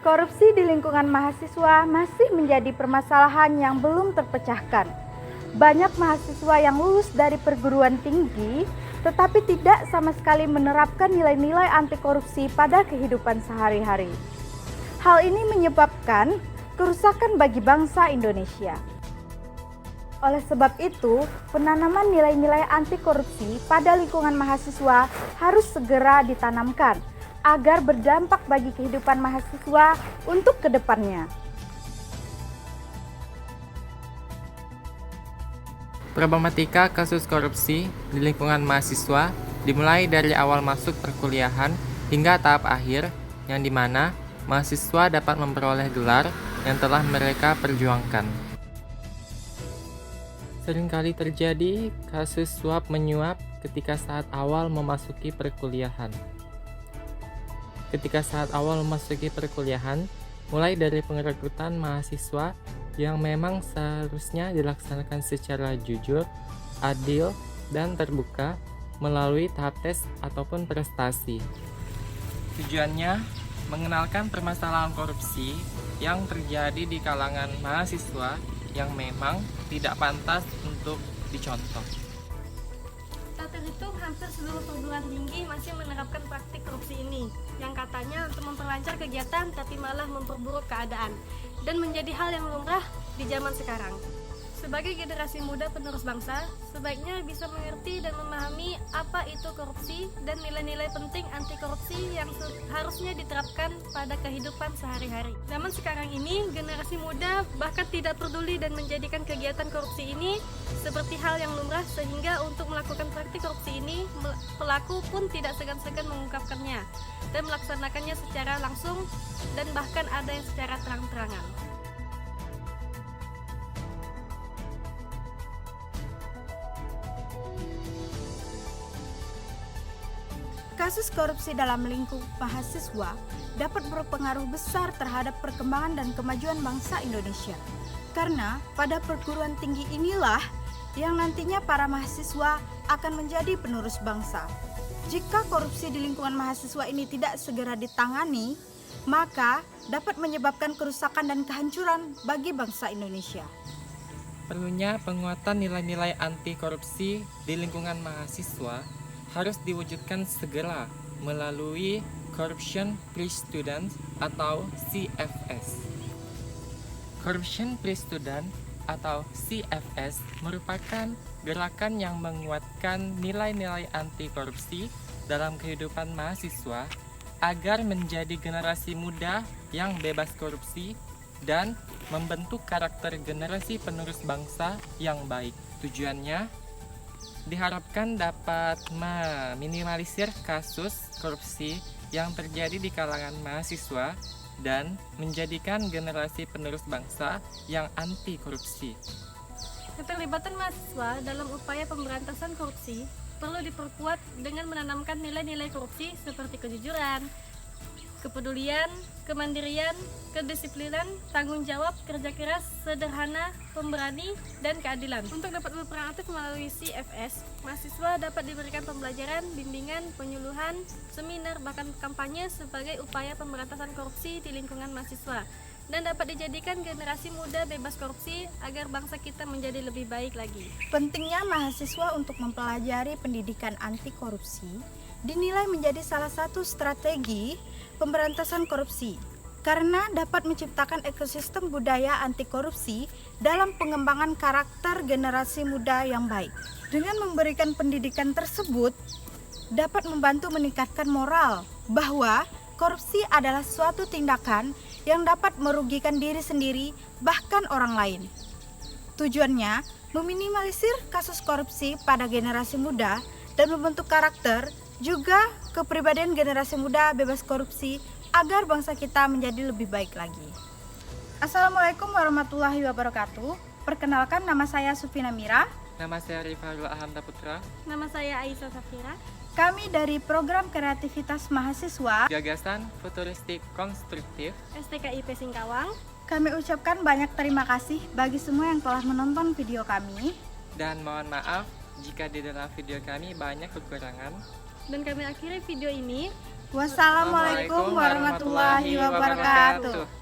Korupsi di lingkungan mahasiswa masih menjadi permasalahan yang belum terpecahkan. Banyak mahasiswa yang lulus dari perguruan tinggi tetapi tidak sama sekali menerapkan nilai-nilai anti korupsi pada kehidupan sehari-hari. Hal ini menyebabkan kerusakan bagi bangsa Indonesia. Oleh sebab itu, penanaman nilai-nilai anti korupsi pada lingkungan mahasiswa harus segera ditanamkan agar berdampak bagi kehidupan mahasiswa untuk kedepannya. Problematika kasus korupsi di lingkungan mahasiswa dimulai dari awal masuk perkuliahan hingga tahap akhir, yang dimana mahasiswa dapat memperoleh gelar yang telah mereka perjuangkan. Seringkali terjadi kasus suap menyuap ketika saat awal memasuki perkuliahan. Mulai dari perekrutan mahasiswa yang memang seharusnya dilaksanakan secara jujur, adil, dan terbuka melalui tahap tes ataupun prestasi. Tujuannya mengenalkan permasalahan korupsi yang terjadi di kalangan mahasiswa yang memang tidak pantas untuk dicontoh. Tak terhitung hampir seluruh perguruan tinggi masih menerapkan praktik korupsi ini, yang katanya untuk memperlancar kegiatan tapi malah memperburuk keadaan dan menjadi hal yang lumrah di zaman sekarang. Sebagai generasi muda penerus bangsa, sebaiknya bisa mengerti dan memahami apa itu korupsi dan nilai-nilai penting anti korupsi yang harusnya diterapkan pada kehidupan sehari-hari. Zaman sekarang ini, generasi muda bahkan tidak peduli dan menjadikan kegiatan korupsi ini seperti hal yang lumrah, sehingga untuk melakukan praktik korupsi ini, pelaku pun tidak segan-segan mengungkapkannya dan melaksanakannya secara langsung dan bahkan ada yang secara terang-terangan. Kasus korupsi dalam lingkup mahasiswa dapat berpengaruh besar terhadap perkembangan dan kemajuan bangsa Indonesia. Karena pada perguruan tinggi inilah yang nantinya para mahasiswa akan menjadi penerus bangsa. Jika korupsi di lingkungan mahasiswa ini tidak segera ditangani, maka dapat menyebabkan kerusakan dan kehancuran bagi bangsa Indonesia. Perlunya penguatan nilai-nilai anti korupsi di lingkungan mahasiswa harus diwujudkan segera melalui Corruption Free Student atau CFS. Corruption Free Student atau CFS merupakan gerakan yang menguatkan nilai-nilai anti korupsi dalam kehidupan mahasiswa agar menjadi generasi muda yang bebas korupsi dan membentuk karakter generasi penerus bangsa yang baik. Tujuannya diharapkan dapat meminimalisir kasus korupsi yang terjadi di kalangan mahasiswa dan menjadikan generasi penerus bangsa yang anti korupsi. Keterlibatan mahasiswa dalam upaya pemberantasan korupsi perlu diperkuat dengan menanamkan nilai-nilai korupsi seperti kejujuran, kepedulian, kemandirian, kedisiplinan, tanggung jawab, kerja keras, sederhana, pemberani, dan keadilan. Untuk dapat berperan aktif melalui CFS, mahasiswa dapat diberikan pembelajaran, bimbingan, penyuluhan, seminar, bahkan kampanye sebagai upaya pemberantasan korupsi di lingkungan mahasiswa, dan dapat dijadikan generasi muda bebas korupsi agar bangsa kita menjadi lebih baik lagi. Pentingnya mahasiswa untuk mempelajari pendidikan anti korupsi dinilai menjadi salah satu strategi pemberantasan korupsi karena dapat menciptakan ekosistem budaya anti korupsi dalam pengembangan karakter generasi muda yang baik. Dengan memberikan pendidikan tersebut dapat membantu meningkatkan moral bahwa korupsi adalah suatu tindakan yang dapat merugikan diri sendiri bahkan orang lain. Tujuannya meminimalisir kasus korupsi pada generasi muda dan membentuk karakter juga kepribadian generasi muda bebas korupsi agar bangsa kita menjadi lebih baik lagi. Assalamualaikum warahmatullahi wabarakatuh. Perkenalkan, nama saya Sufina Mira. Nama saya Rifarul Ahamda Putra. Nama saya Aisyah Safira. Kami dari Program Kreativitas Mahasiswa Gagasan Futuristik Konstruktif STKIP Singkawang. Kami ucapkan banyak terima kasih bagi semua yang telah menonton video kami. dan mohon maaf jika di dalam video kami banyak kekurangan. Dan kami akhiri video ini. Wassalamualaikum warahmatullahi wabarakatuh.